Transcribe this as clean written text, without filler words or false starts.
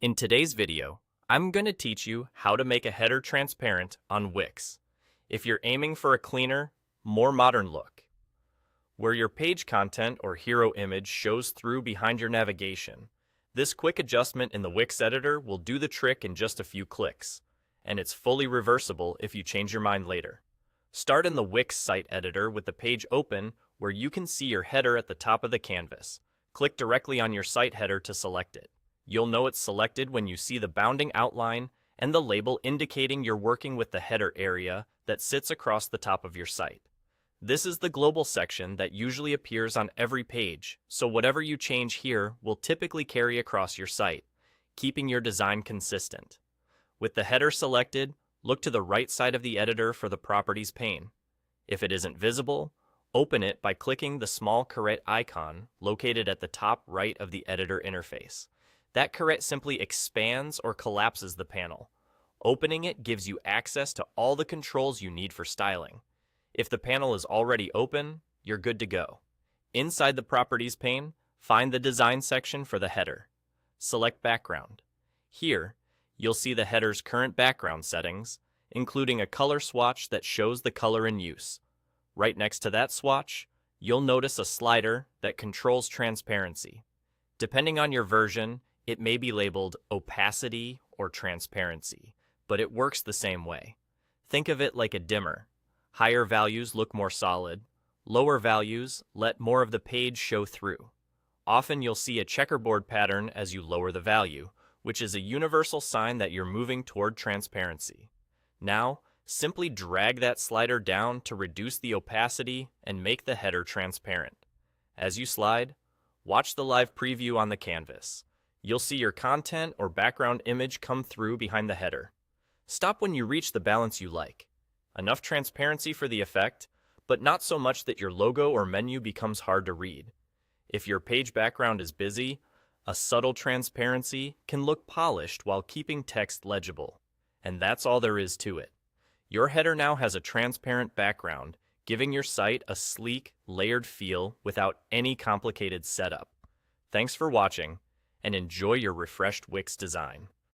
In today's video, I'm going to teach you how to make a header transparent on Wix. If you're aiming for a cleaner, more modern look, where your page content or hero image shows through behind your navigation, this quick adjustment in the Wix editor will do the trick in just a few clicks, and it's fully reversible if you change your mind later. Start in the Wix site editor with the page open where you can see your header at the top of the canvas. Click directly on your site header to select it. You'll know it's selected when you see the bounding outline and the label indicating you're working with the header area that sits across the top of your site. This is the global section that usually appears on every page, so whatever you change here will typically carry across your site, keeping your design consistent. With the header selected, look to the right side of the editor for the Properties pane. If it isn't visible, open it by clicking the small caret icon located at the top right of the editor interface. That caret simply expands or collapses the panel. Opening it gives you access to all the controls you need for styling. If the panel is already open, you're good to go. Inside the Properties pane, find the Design section for the header. Select Background. Here, you'll see the header's current background settings, including a color swatch that shows the color in use. Right next to that swatch, you'll notice a slider that controls transparency. Depending on your version, it may be labeled opacity or transparency, but it works the same way. Think of it like a dimmer. Higher values look more solid. Lower values let more of the page show through. Often you'll see a checkerboard pattern as you lower the value, which is a universal sign that you're moving toward transparency. Now, simply drag that slider down to reduce the opacity and make the header transparent. As you slide, watch the live preview on the canvas. You'll see your content or background image come through behind the header. Stop when you reach the balance you like. Enough transparency for the effect, but not so much that your logo or menu becomes hard to read. If your page background is busy, a subtle transparency can look polished while keeping text legible. And that's all there is to it. Your header now has a transparent background, giving your site a sleek, layered feel without any complicated setup. Thanks for watching, and enjoy your refreshed Wix design.